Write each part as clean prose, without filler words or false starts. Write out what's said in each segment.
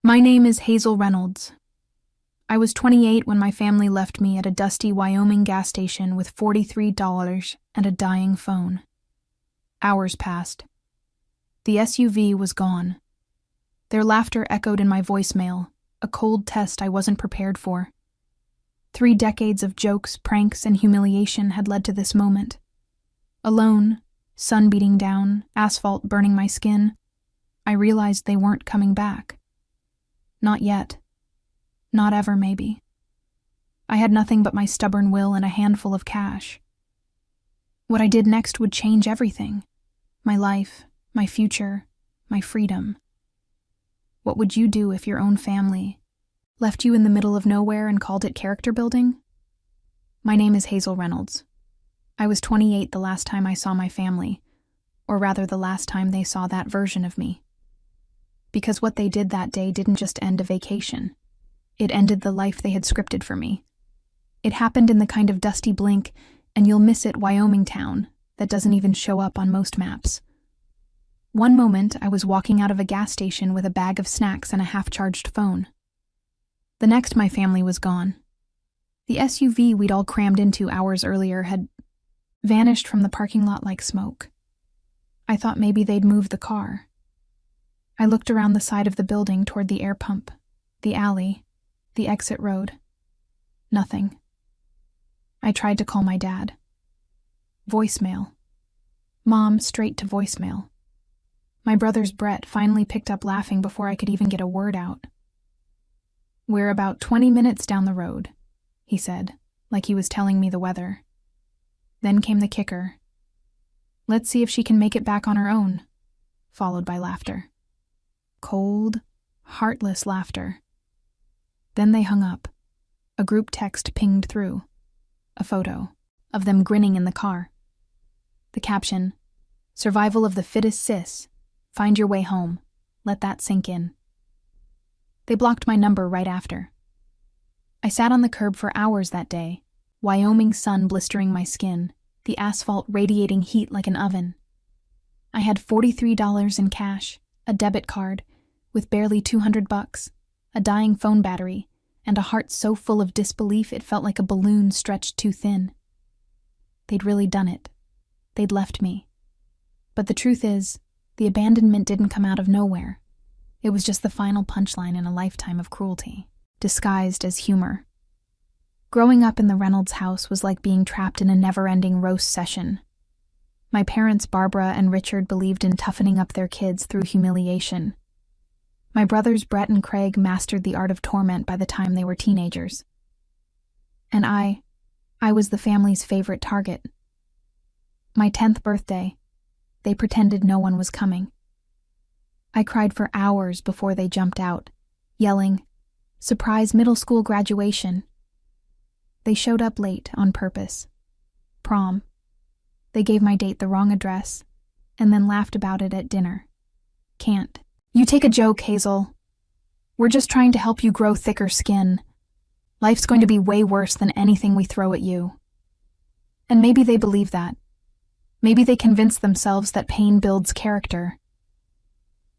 My name is Hazel Reynolds. I was 28 when my family left me at a dusty Wyoming gas station with $43 and a dying phone. Hours passed. The SUV was gone. Their laughter echoed in my voicemail, a cold test I wasn't prepared for. 3 decades of jokes, pranks, and humiliation had led to this moment. Alone, sun beating down, asphalt burning my skin, I realized they weren't coming back. Not yet. Not ever, maybe. I had nothing but my stubborn will and a handful of cash. What I did next would change everything. My life, my future, my freedom. What would you do if your own family left you in the middle of nowhere and called it character building? My name is Hazel Reynolds. I was 28 the last time I saw my family, or rather the last time they saw that version of me. Because what they did that day didn't just end a vacation. It ended the life they had scripted for me. It happened in the kind of dusty blink, and you'll miss it Wyoming town that doesn't even show up on most maps. One moment, I was walking out of a gas station with a bag of snacks and a half-charged phone. The next, my family was gone. The SUV we'd all crammed into hours earlier had vanished from the parking lot like smoke. I thought maybe they'd moved the car. I looked around the side of the building toward the air pump, the alley, the exit road. Nothing. I tried to call my dad. Voicemail. Mom, straight to voicemail. My brother's Brett finally picked up laughing before I could even get a word out. "We're about 20 minutes down the road," he said, like he was telling me the weather. Then came the kicker. "Let's see if she can make it back on her own," followed by laughter. Cold, heartless laughter. Then they hung up. A group text pinged through. A photo of them grinning in the car. The caption, "Survival of the fittest sis. Find your way home. Let that sink in." They blocked my number right after. I sat on the curb for hours that day, Wyoming sun blistering my skin, the asphalt radiating heat like an oven. I had $43 in cash, a debit card, with barely $200, a dying phone battery, and a heart so full of disbelief it felt like a balloon stretched too thin. They'd really done it. They'd left me. But the truth is, the abandonment didn't come out of nowhere. It was just the final punchline in a lifetime of cruelty, disguised as humor. Growing up in the Reynolds house was like being trapped in a never-ending roast session. My parents, Barbara and Richard, believed in toughening up their kids through humiliation. My brothers Brett and Craig mastered the art of torment by the time they were teenagers. And I was the family's favorite target. My 10th birthday, they pretended no one was coming. I cried for hours before they jumped out, yelling, "Surprise middle school graduation." They showed up late on purpose. Prom. They gave my date the wrong address, and then laughed about it at dinner. Can't. "You take a joke, Hazel. We're just trying to help you grow thicker skin. Life's going to be way worse than anything we throw at you." And maybe they believe that. Maybe they convinced themselves that pain builds character.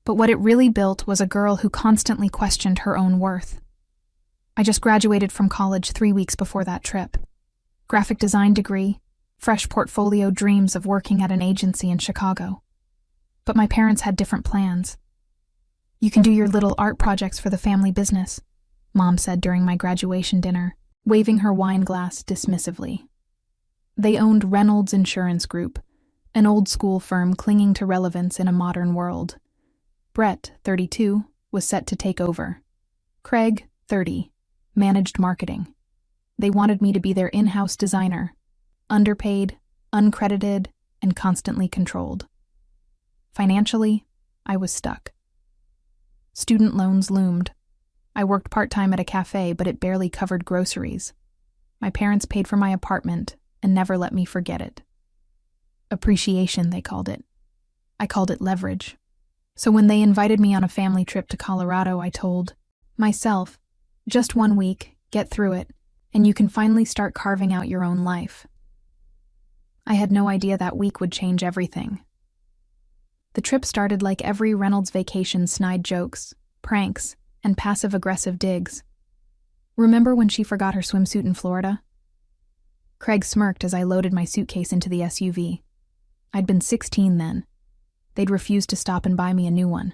But what it really built was a girl who constantly questioned her own worth. I just graduated from college 3 weeks before that trip. Graphic design degree, fresh portfolio, dreams of working at an agency in Chicago. But my parents had different plans. "You can do your little art projects for the family business," Mom said during my graduation dinner, waving her wine glass dismissively. They owned Reynolds Insurance Group, an old-school firm clinging to relevance in a modern world. Brett, 32, was set to take over. Craig, 30, managed marketing. They wanted me to be their in-house designer, underpaid, uncredited, and constantly controlled. Financially, I was stuck. Student loans loomed. I worked part-time at a cafe, but it barely covered groceries. My parents paid for my apartment and never let me forget it. Appreciation, they called it. I called it leverage. So when they invited me on a family trip to Colorado, I told myself, "Just 1 week, get through it, and you can finally start carving out your own life." I had no idea that week would change everything. The trip started like every Reynolds vacation: snide jokes, pranks, and passive-aggressive digs. Remember when she forgot her swimsuit in Florida? Craig smirked as I loaded my suitcase into the SUV. I'd been 16 then. They'd refused to stop and buy me a new one.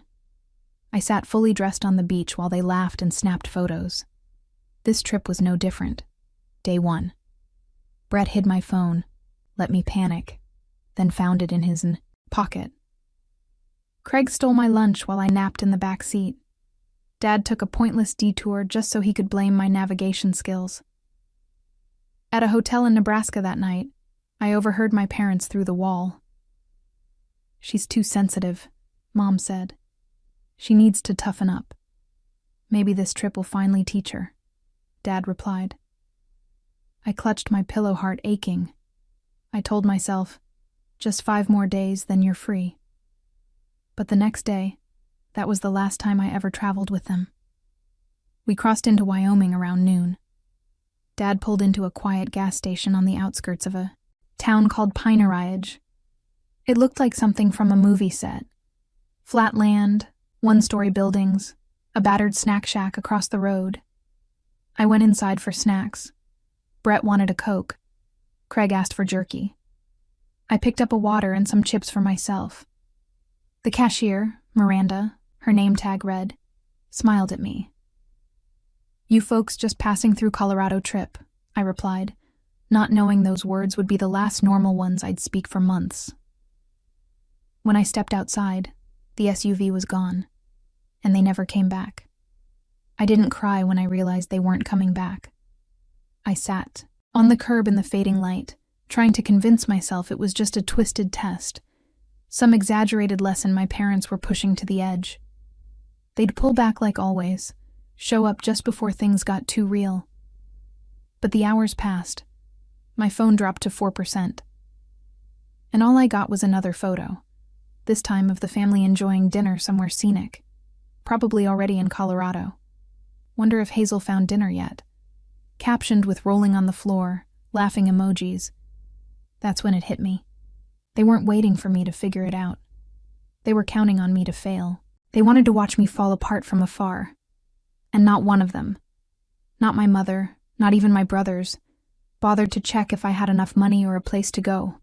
I sat fully dressed on the beach while they laughed and snapped photos. This trip was no different. Day 1. Brett hid my phone, let me panic, then found it in his pocket. Craig stole my lunch while I napped in the back seat. Dad took a pointless detour just so he could blame my navigation skills. At a hotel in Nebraska that night, I overheard my parents through the wall. "She's too sensitive," Mom said. "She needs to toughen up. Maybe this trip will finally teach her," Dad replied. I clutched my pillow, heart aching. I told myself, just 5 more days, then you're free. But the next day, that was the last time I ever traveled with them. We crossed into Wyoming around noon. Dad pulled into a quiet gas station on the outskirts of a town called Pineridge. It looked like something from a movie set. Flat land, 1-story buildings, a battered snack shack across the road. I went inside for snacks. Brett wanted a Coke. Craig asked for jerky. I picked up a water and some chips for myself. The cashier, Miranda, her name tag read, smiled at me. "You folks just passing through Colorado trip," I replied, not knowing those words would be the last normal ones I'd speak for months. When I stepped outside, the SUV was gone, and they never came back. I didn't cry when I realized they weren't coming back. I sat on the curb in the fading light, trying to convince myself it was just a twisted test, some exaggerated lesson my parents were pushing to the edge. They'd pull back like always, show up just before things got too real. But the hours passed. My phone dropped to 4%. And all I got was another photo, this time of the family enjoying dinner somewhere scenic, probably already in Colorado. Wonder if Hazel found dinner yet. Captioned with rolling on the floor, laughing emojis. That's when it hit me. They weren't waiting for me to figure it out. They were counting on me to fail. They wanted to watch me fall apart from afar. And not one of them, not my mother, not even my brothers, bothered to check if I had enough money or a place to go.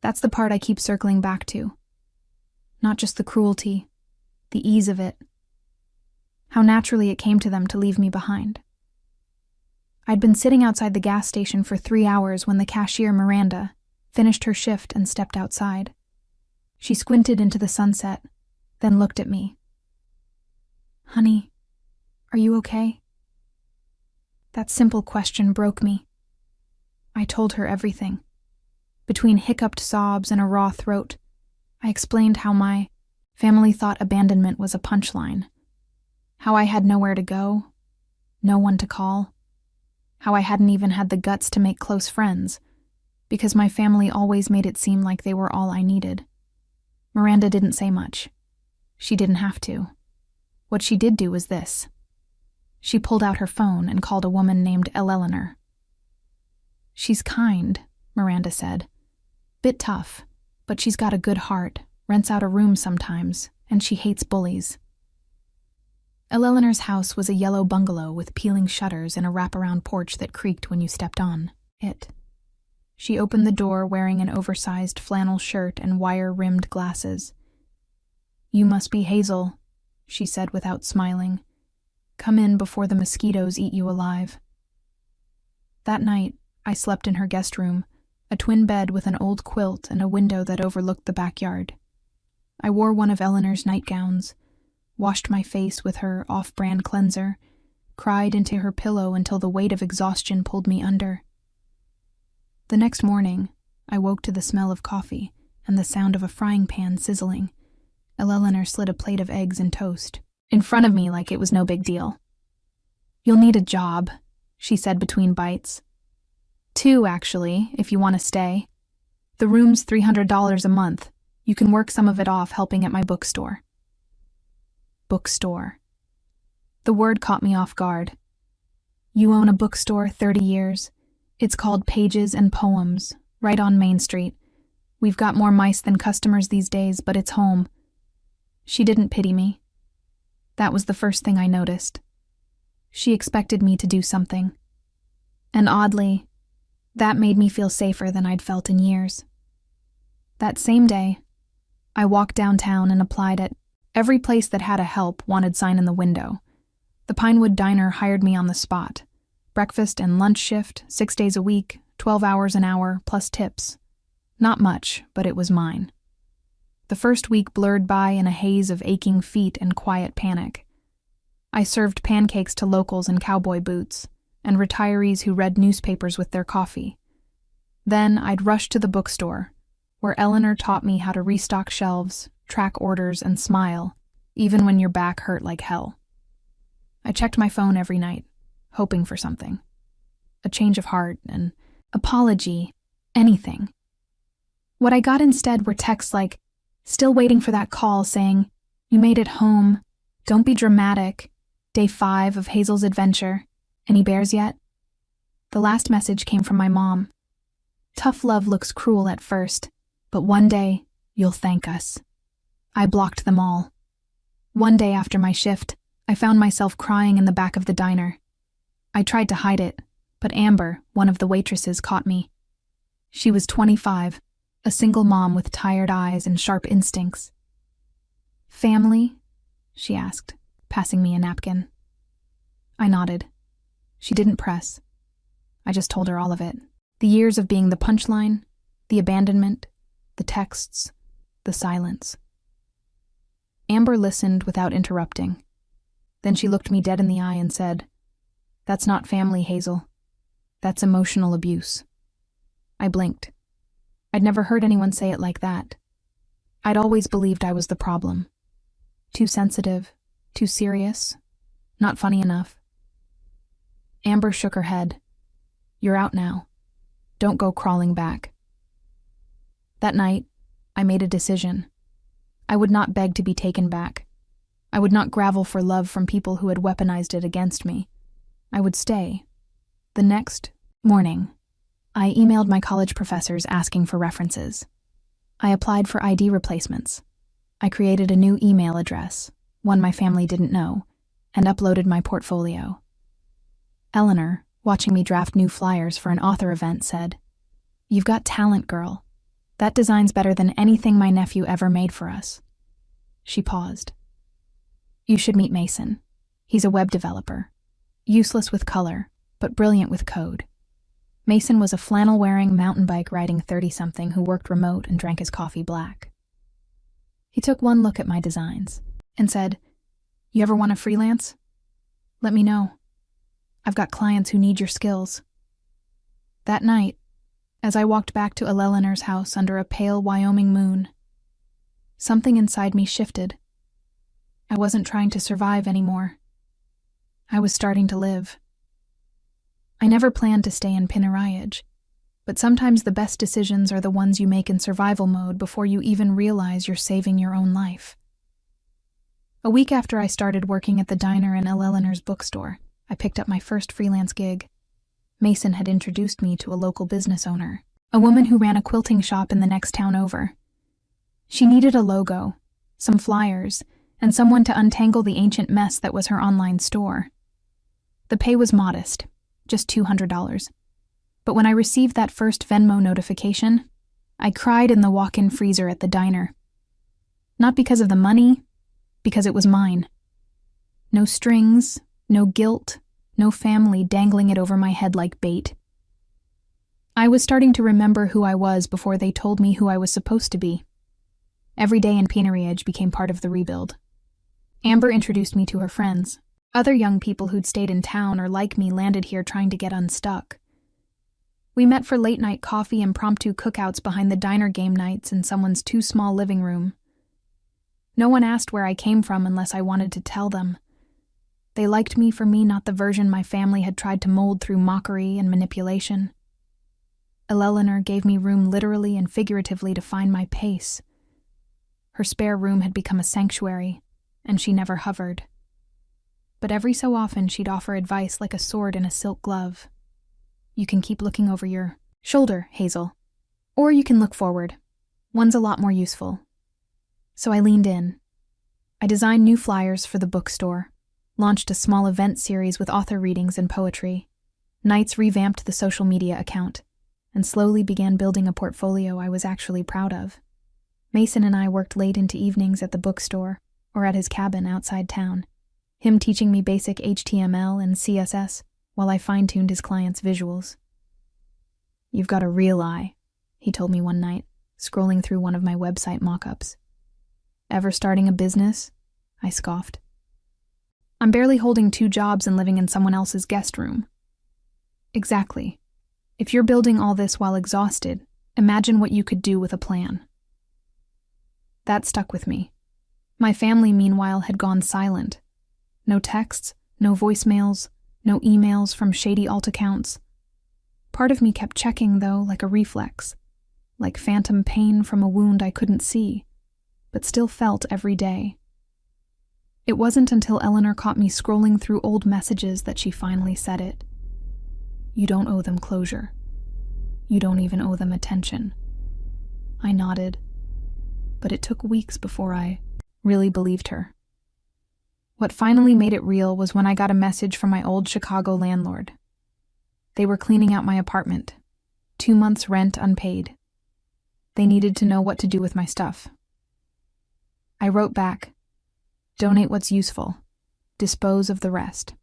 That's the part I keep circling back to. Not just the cruelty, the ease of it. How naturally it came to them to leave me behind. I'd been sitting outside the gas station for 3 hours when the cashier, Miranda, finished her shift and stepped outside. She squinted into the sunset, then looked at me. "Honey, are you okay?" That simple question broke me. I told her everything. Between hiccuped sobs and a raw throat, I explained how my family thought abandonment was a punchline, how I had nowhere to go, no one to call, how I hadn't even had the guts to make close friends, because my family always made it seem like they were all I needed. Miranda didn't say much. She didn't have to. What she did do was this. She pulled out her phone and called a woman named Eleanor. "She's kind," Miranda said. "Bit tough, but she's got a good heart, rents out a room sometimes, and she hates bullies." Eleanor's house was a yellow bungalow with peeling shutters and a wraparound porch that creaked when you stepped on it. She opened the door wearing an oversized flannel shirt and wire-rimmed glasses. "You must be Hazel," she said without smiling. "Come in before the mosquitoes eat you alive." That night, I slept in her guest room, a twin bed with an old quilt and a window that overlooked the backyard. I wore one of Eleanor's nightgowns, washed my face with her off-brand cleanser, cried into her pillow until the weight of exhaustion pulled me under. The next morning, I woke to the smell of coffee and the sound of a frying pan sizzling. Eleanor slid a plate of eggs and toast in front of me like it was no big deal. "You'll need a job," she said between bites. "2, actually, if you want to stay. The room's $300 a month. You can work some of it off helping at my bookstore." Bookstore. The word caught me off guard. "You own a bookstore, 30 years. It's called Pages and Poems, right on Main Street. We've got more mice than customers these days, but it's home." She didn't pity me. That was the first thing I noticed. She expected me to do something. And oddly, that made me feel safer than I'd felt in years. That same day, I walked downtown and applied at every place that had a help wanted sign in the window. The Pinewood Diner hired me on the spot. Breakfast and lunch shift, 6 days a week, 12 hours an hour, plus tips. Not much, but it was mine. The first week blurred by in a haze of aching feet and quiet panic. I served pancakes to locals in cowboy boots, and retirees who read newspapers with their coffee. Then I'd rush to the bookstore, where Eleanor taught me how to restock shelves, track orders, and smile, even when your back hurt like hell. I checked my phone every night, hoping for something. A change of heart, an apology, anything. What I got instead were texts like, "Still waiting for that call," saying, "You made it home. Don't be dramatic. Day 5 of Hazel's adventure. Any bears yet?" The last message came from my mom. "Tough love looks cruel at first, but one day you'll thank us." I blocked them all. One day after my shift, I found myself crying in the back of the diner. I tried to hide it, but Amber, one of the waitresses, caught me. She was 25, a single mom with tired eyes and sharp instincts. "Family?" she asked, passing me a napkin. I nodded. She didn't press. I just told her all of it. The years of being the punchline, the abandonment, the texts, the silence. Amber listened without interrupting. Then she looked me dead in the eye and said, "That's not family, Hazel. That's emotional abuse." I blinked. I'd never heard anyone say it like that. I'd always believed I was the problem. Too sensitive, too serious, not funny enough. Amber shook her head. "You're out now. Don't go crawling back." That night, I made a decision. I would not beg to be taken back. I would not grovel for love from people who had weaponized it against me. I would stay. The next morning, I emailed my college professors asking for references. I applied for ID replacements. I created a new email address, one my family didn't know, and uploaded my portfolio. Eleanor, watching me draft new flyers for an author event, said, "You've got talent, girl. That design's better than anything my nephew ever made for us." She paused. "You should meet Mason. He's a web developer. Useless with color, but brilliant with code." Mason was a flannel-wearing, mountain bike-riding 30-something who worked remote and drank his coffee black. He took one look at my designs and said, "You ever want to freelance? Let me know. I've got clients who need your skills." That night, as I walked back to Eleanor's house under a pale Wyoming moon, something inside me shifted. I wasn't trying to survive anymore. I was starting to live. I never planned to stay in Pinarayage, but sometimes the best decisions are the ones you make in survival mode before you even realize you're saving your own life. A week after I started working at the diner in Eleanor's bookstore, I picked up my first freelance gig. Mason had introduced me to a local business owner, a woman who ran a quilting shop in the next town over. She needed a logo, some flyers, and someone to untangle the ancient mess that was her online store. The pay was modest, just $200. But when I received that first Venmo notification, I cried in the walk-in freezer at the diner. Not because of the money, because it was mine. No strings, no guilt, no family dangling it over my head like bait. I was starting to remember who I was before they told me who I was supposed to be. Every day in Pinarayage became part of the rebuild. Amber introduced me to her friends. Other young people who'd stayed in town or like me landed here trying to get unstuck. We met for late-night coffee impromptu cookouts behind the diner game nights in someone's too small living room. No one asked where I came from unless I wanted to tell them. They liked me for me, not the version my family had tried to mold through mockery and manipulation. Eleanor gave me room literally and figuratively to find my pace. Her spare room had become a sanctuary, and she never hovered. But every so often she'd offer advice like a sword in a silk glove. "You can keep looking over your shoulder, Hazel. Or you can look forward. One's a lot more useful." So I leaned in. I designed new flyers for the bookstore, launched a small event series with author readings and poetry, nights revamped the social media account, and slowly began building a portfolio I was actually proud of. Mason and I worked late into evenings at the bookstore or at his cabin outside town, him teaching me basic HTML and CSS while I fine-tuned his clients' visuals. "You've got a real eye," he told me one night, scrolling through one of my website mock-ups. "Ever starting a business?" I scoffed. "I'm barely holding 2 jobs and living in someone else's guest room." "Exactly. If you're building all this while exhausted, imagine what you could do with a plan." That stuck with me. My family, meanwhile, had gone silent. No texts, no voicemails, no emails from shady alt accounts. Part of me kept checking, though, like a reflex, like phantom pain from a wound I couldn't see, but still felt every day. It wasn't until Eleanor caught me scrolling through old messages that she finally said it. "You don't owe them closure. You don't even owe them attention." I nodded, but it took weeks before I really believed her. What finally made it real was when I got a message from my old Chicago landlord. They were cleaning out my apartment, 2 months' rent unpaid. They needed to know what to do with my stuff. I wrote back, "Donate what's useful. Dispose of the rest."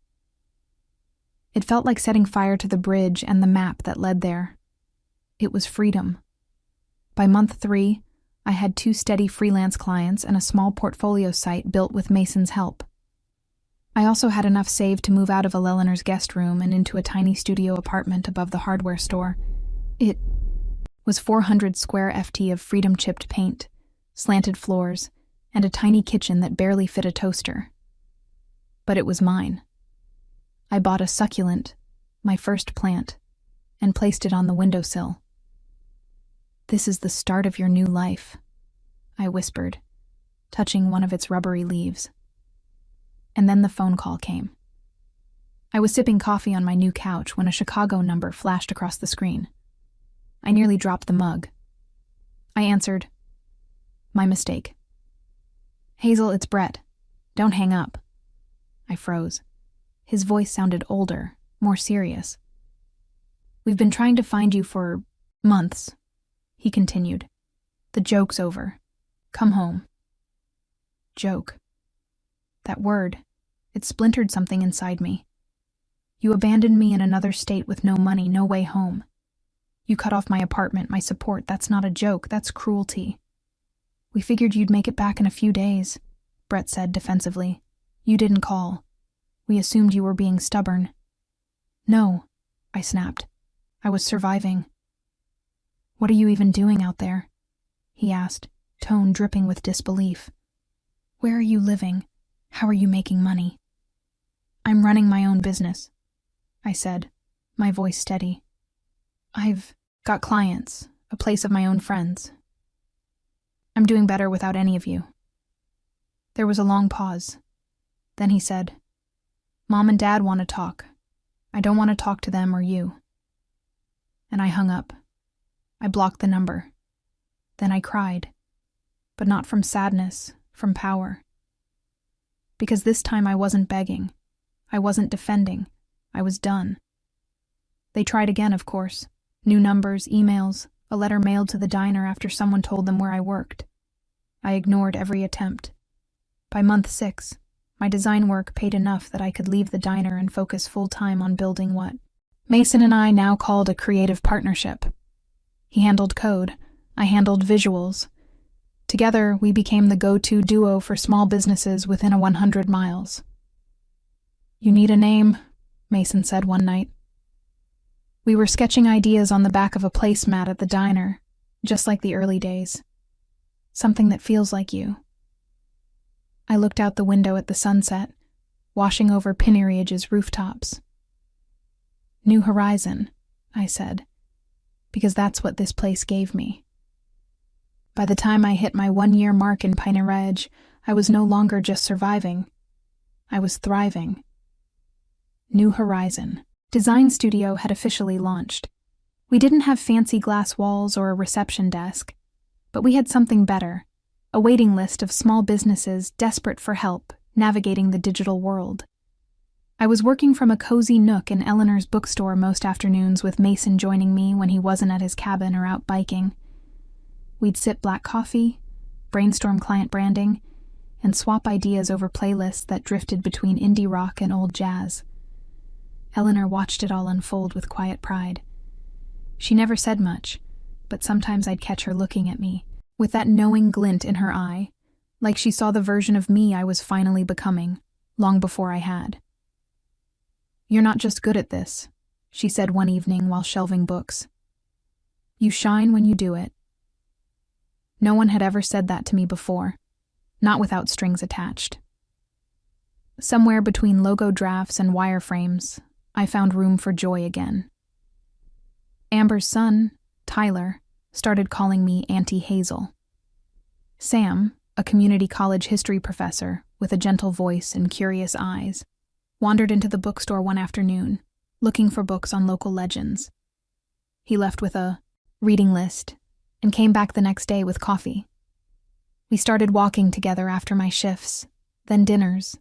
It felt like setting fire to the bridge and the map that led there. It was freedom. By month 3, I had 2 steady freelance clients and a small portfolio site built with Mason's help. I also had enough saved to move out of Eleanor's guest room and into a tiny studio apartment above the hardware store. It was 400 square FT of freedom-chipped paint, slanted floors, and a tiny kitchen that barely fit a toaster. But it was mine. I bought a succulent, my first plant, and placed it on the windowsill. "This is the start of your new life," I whispered, touching one of its rubbery leaves. And then the phone call came. I was sipping coffee on my new couch when a Chicago number flashed across the screen. I nearly dropped the mug. I answered. "My mistake." "Hazel, it's Brett. Don't hang up." I froze. His voice sounded older, more serious. "We've been trying to find you for months," he continued. "The joke's over. Come home." Joke. That word, it splintered something inside me. You abandoned me in another state with no money, no way home. You cut off my apartment, my support. That's not a joke, that's cruelty. "We figured you'd make it back in a few days," Brett said defensively. "You didn't call. We assumed you were being stubborn." "No," I snapped. "I was surviving." "What are you even doing out there?" he asked, tone dripping with disbelief. "Where are you living? How are you making money?" "I'm running my own business," I said, my voice steady. "I've got clients, a place of my own friends. I'm doing better without any of you." There was a long pause. Then he said, "Mom and Dad want to talk. I don't want to talk to them or you." And I hung up. I blocked the number. Then I cried. But not from sadness, from power. Because this time I wasn't begging. I wasn't defending. I was done. They tried again, of course. New numbers, emails, a letter mailed to the diner after someone told them where I worked. I ignored every attempt. By month 6, my design work paid enough that I could leave the diner and focus full-time on building what Mason and I now called a creative partnership. He handled code. I handled visuals. Together, we became the go-to duo for small businesses within a 100 miles. "You need a name," Mason said one night. We were sketching ideas on the back of a placemat at the diner, just like the early days. "Something that feels like you." I looked out the window at the sunset, washing over Pinnery Ridge's rooftops. "New horizon," I said, because that's what this place gave me. By the time I hit my 1-year mark in Piney Ridge, I was no longer just surviving. I was thriving. New Horizon. Design Studio had officially launched. We didn't have fancy glass walls or a reception desk, but we had something better, a waiting list of small businesses desperate for help navigating the digital world. I was working from a cozy nook in Eleanor's bookstore most afternoons, with Mason joining me when he wasn't at his cabin or out biking. We'd sip black coffee, brainstorm client branding, and swap ideas over playlists that drifted between indie rock and old jazz. Eleanor watched it all unfold with quiet pride. She never said much, but sometimes I'd catch her looking at me, with that knowing glint in her eye, like she saw the version of me I was finally becoming, long before I had. "You're not just good at this," she said one evening while shelving books. "You shine when you do it." No one had ever said that to me before, not without strings attached. Somewhere between logo drafts and wireframes, I found room for joy again. Amber's son, Tyler, started calling me Auntie Hazel. Sam, a community college history professor with a gentle voice and curious eyes, wandered into the bookstore one afternoon, looking for books on local legends. He left with a reading list and came back the next day with coffee. We started walking together after my shifts, then dinners,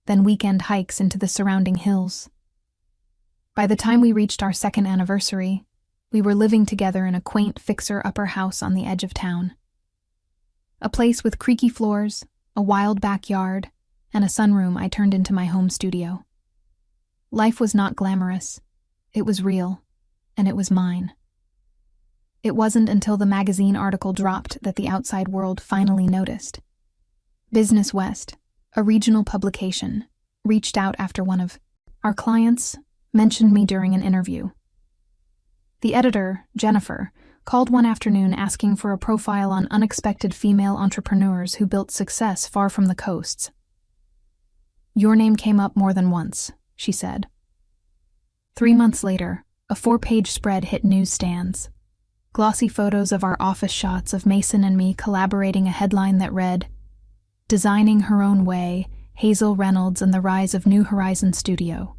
then weekend hikes into the surrounding hills. By the time we reached our second anniversary, we were living together in a quaint fixer-upper house on the edge of town. A place with creaky floors, a wild backyard, and a sunroom I turned into my home studio. Life was not glamorous. It was real, and it was mine. It wasn't until the magazine article dropped that the outside world finally noticed. Business West, a regional publication, reached out after one of our clients mentioned me during an interview. The editor, Jennifer, called one afternoon asking for a profile on unexpected female entrepreneurs who built success far from the coasts. "Your name came up more than once," she said. 3 months later, a 4-page spread hit newsstands. Glossy photos of our office shots of Mason and me collaborating, a headline that read, "Designing Her Own Way, Hazel Reynolds and the Rise of New Horizon Studio."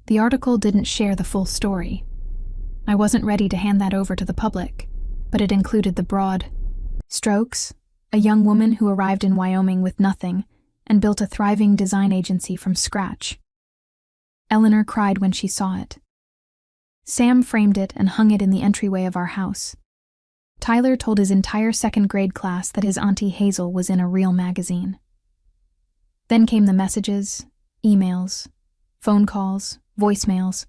The article didn't share the full story. I wasn't ready to hand that over to the public, but it included the broad strokes: a young woman who arrived in Wyoming with nothing and built a thriving design agency from scratch. Eleanor cried when she saw it. Sam framed it and hung it in the entryway of our house. Tyler told his entire second-grade class that his Auntie Hazel was in a real magazine. Then came the messages, emails, phone calls, voicemails,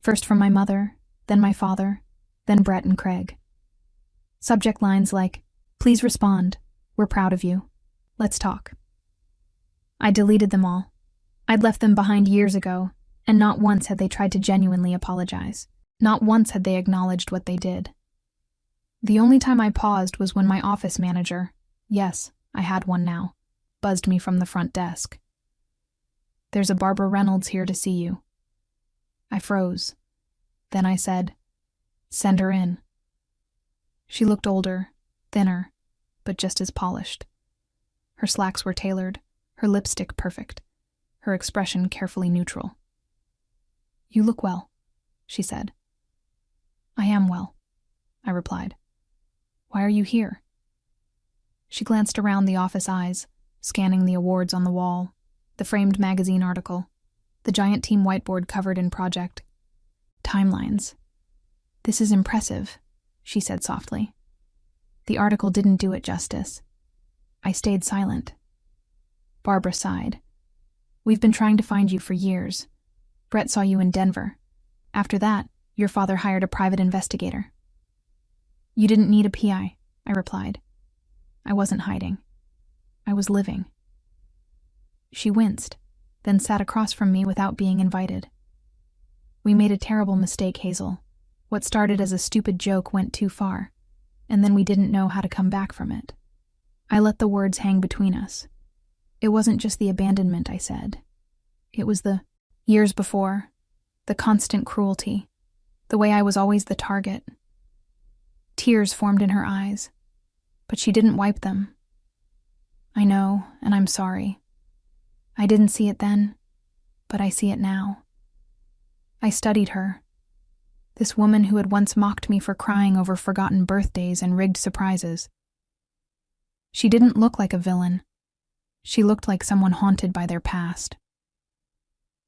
first from my mother, then my father, then Brett and Craig. Subject lines like, "Please respond, we're proud of you, let's talk." I deleted them all. I'd left them behind years ago, and not once had they tried to genuinely apologize. Not once had they acknowledged what they did. The only time I paused was when my office manager, yes, I had one now, buzzed me from the front desk. "There's a Barbara Reynolds here to see you." I froze. Then I said, "Send her in." She looked older, thinner, but just as polished. Her slacks were tailored, her lipstick perfect, her expression carefully neutral. "You look well," she said. "I am well," I replied. "Why are you here?" She glanced around the office eyes, scanning the awards on the wall, the framed magazine article, the giant team whiteboard covered in project timelines. "This is impressive," she said softly. The article didn't do it justice. I stayed silent. Barbara sighed. "We've been trying to find you for years. Brett saw you in Denver. After that, your father hired a private investigator." "You didn't need a PI," I replied. I wasn't hiding. I was living. She winced, then sat across from me without being invited. "We made a terrible mistake, Hazel. What started as a stupid joke went too far, and then we didn't know how to come back from it." I let the words hang between us. It wasn't just the abandonment, I said. It was the years before, the constant cruelty, the way I was always the target. Tears formed in her eyes, but she didn't wipe them. "I know, and I'm sorry. I didn't see it then, but I see it now." I studied her. This woman who had once mocked me for crying over forgotten birthdays and rigged surprises. She didn't look like a villain. She looked like someone haunted by their past.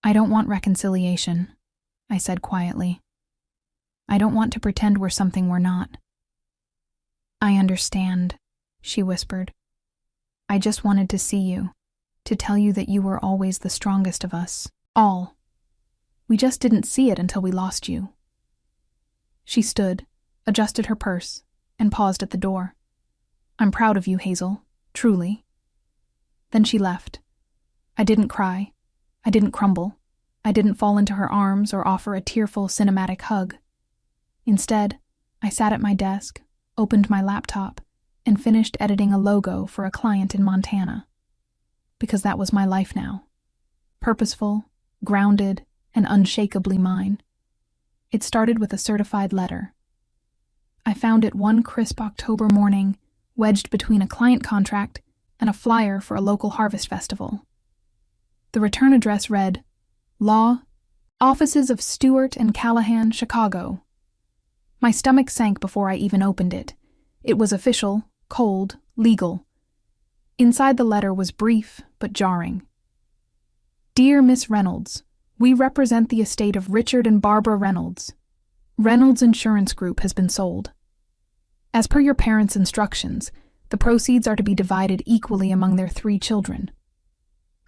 "I don't want reconciliation," I said quietly. "I don't want to pretend we're something we're not." "I understand," she whispered. "I just wanted to see you, to tell you that you were always the strongest of us, all. We just didn't see it until we lost you." She stood, adjusted her purse, and paused at the door. "I'm proud of you, Hazel, truly." Then she left. I didn't cry. I didn't crumble. I didn't fall into her arms or offer a tearful cinematic hug. Instead, I sat at my desk, opened my laptop, and finished editing a logo for a client in Montana. Because that was my life now. Purposeful, grounded, and unshakably mine. It started with a certified letter. I found it one crisp October morning, wedged between a client contract and a flyer for a local harvest festival. The return address read, Law, Offices of Stewart and Callahan, Chicago. My stomach sank before I even opened it. It was official, cold, legal. Inside the letter was brief but jarring. Dear Miss Reynolds, we represent the estate of Richard and Barbara Reynolds. Reynolds Insurance Group has been sold. As per your parents' instructions, the proceeds are to be divided equally among their 3 children.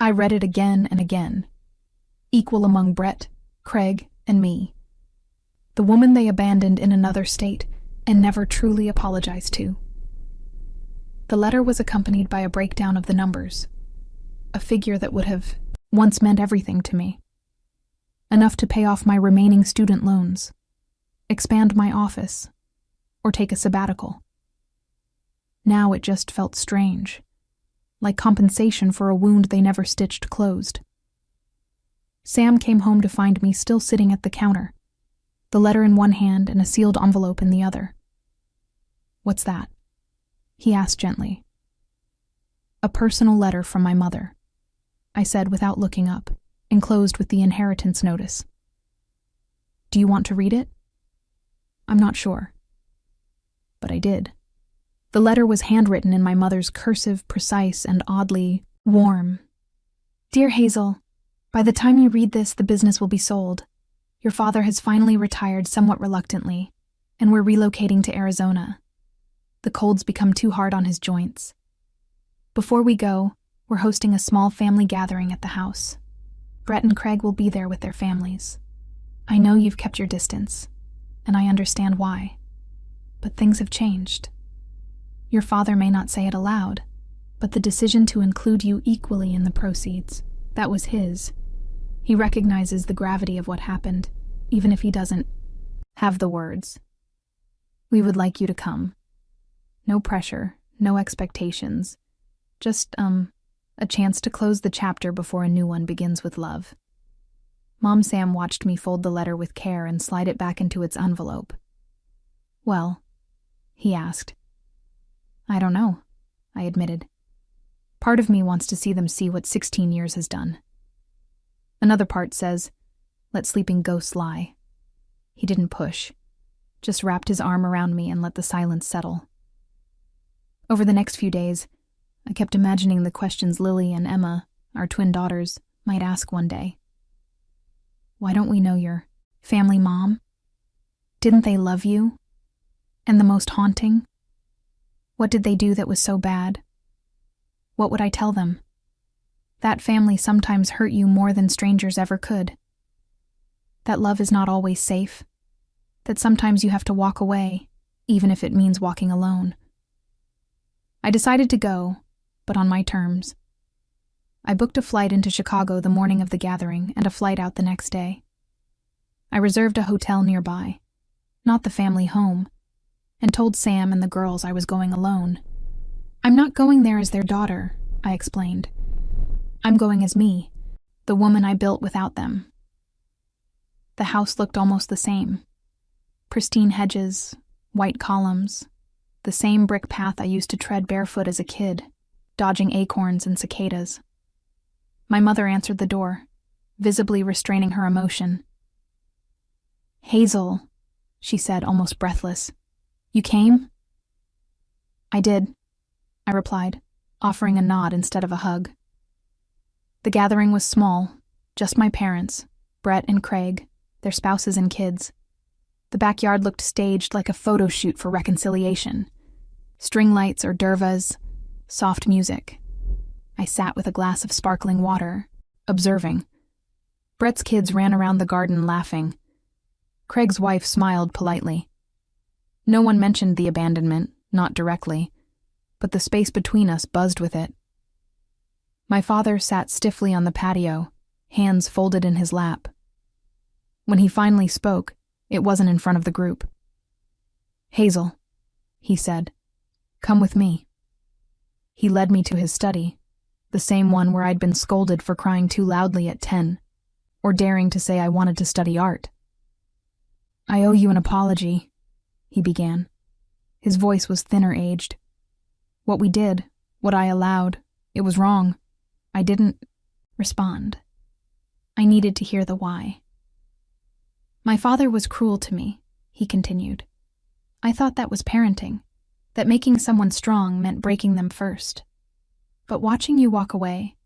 I read it again and again. Equal among Brett, Craig, and me. The woman they abandoned in another state and never truly apologized to. The letter was accompanied by a breakdown of the numbers, a figure that would have once meant everything to me. Enough to pay off my remaining student loans, expand my office, or take a sabbatical. Now it just felt strange, like compensation for a wound they never stitched closed. Sam came home to find me still sitting at the counter, the letter in one hand and a sealed envelope in the other. "What's that?" he asked gently. "A personal letter from my mother," I said without looking up, enclosed with the inheritance notice. "Do you want to read it?" "I'm not sure." But I did. The letter was handwritten in my mother's cursive, precise, and oddly warm. Dear Hazel, by the time you read this, the business will be sold. Your father has finally retired somewhat reluctantly, and we're relocating to Arizona. The cold's become too hard on his joints. Before we go, we're hosting a small family gathering at the house. Brett and Craig will be there with their families. I know you've kept your distance, and I understand why. But things have changed. Your father may not say it aloud, but the decision to include you equally in the proceeds, that was his. He recognizes the gravity of what happened, even if he doesn't have the words. We would like you to come. No pressure, no expectations. Just, a chance to close the chapter before a new one begins with love. Mom Sam watched me fold the letter with care and slide it back into its envelope. Well, he asked. I don't know, I admitted. Part of me wants to see them see what 16 years has done. Another part says, let sleeping ghosts lie. He didn't push, just wrapped his arm around me and let the silence settle. Over the next few days, I kept imagining the questions Lily and Emma, our twin daughters, might ask one day. Why don't we know your family mom? Didn't they love you? And the most haunting? What did they do that was so bad? What would I tell them? That family sometimes hurt you more than strangers ever could. That love is not always safe. That sometimes you have to walk away, even if it means walking alone. I decided to go, but on my terms. I booked a flight into Chicago the morning of the gathering and a flight out the next day. I reserved a hotel nearby, not the family home, and told Sam and the girls I was going alone. I'm not going there as their daughter, I explained. I'm going as me, the woman I built without them. The house looked almost the same. Pristine hedges, white columns, the same brick path I used to tread barefoot as a kid, dodging acorns and cicadas. My mother answered the door, visibly restraining her emotion. Hazel, she said, almost breathless. You came? I did. I replied, offering a nod instead of a hug. The gathering was small, just my parents, Brett and Craig, their spouses and kids. The backyard looked staged like a photo shoot for reconciliation. String lights or dervas, soft music. I sat with a glass of sparkling water, observing. Brett's kids ran around the garden laughing. Craig's wife smiled politely. No one mentioned the abandonment, not directly, but the space between us buzzed with it. My father sat stiffly on the patio, hands folded in his lap. When he finally spoke, it wasn't in front of the group. "Hazel," he said, "come with me." He led me to his study, the same one where I'd been scolded for crying too loudly at 10, or daring to say I wanted to study art. "I owe you an apology," he began. His voice was thinner-aged. "What we did, what I allowed, it was wrong. I didn't respond. I needed to hear the why. My father was cruel to me," he continued. "I thought that was parenting, that making someone strong meant breaking them first. But watching you walk away,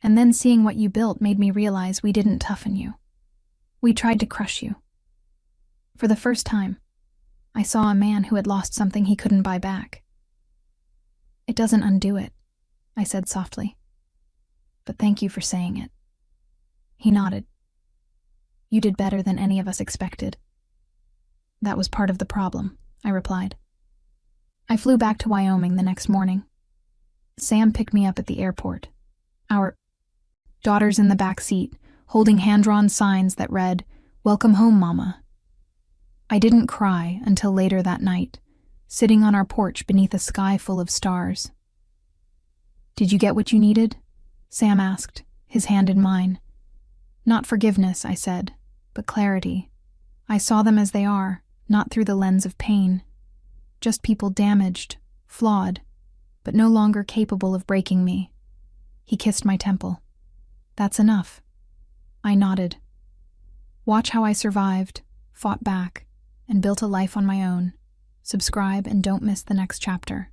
and then seeing what you built made me realize we didn't toughen you. We tried to crush you. For the first time, I saw a man who had lost something he couldn't buy back. It doesn't undo it," I said softly. "But thank you for saying it." He nodded. "You did better than any of us expected." "That was part of the problem," I replied. I flew back to Wyoming the next morning. Sam picked me up at the airport. Our daughter's in the back seat, holding hand-drawn signs that read, "Welcome home, Mama." I didn't cry until later that night, sitting on our porch beneath a sky full of stars. "Did you get what you needed?" Sam asked, his hand in mine. "Not forgiveness," I said, "but clarity. I saw them as they are, not through the lens of pain. Just people damaged, flawed, but no longer capable of breaking me." He kissed my temple. "That's enough." I nodded. Watch how I survived, fought back, and built a life on my own. Subscribe and don't miss the next chapter.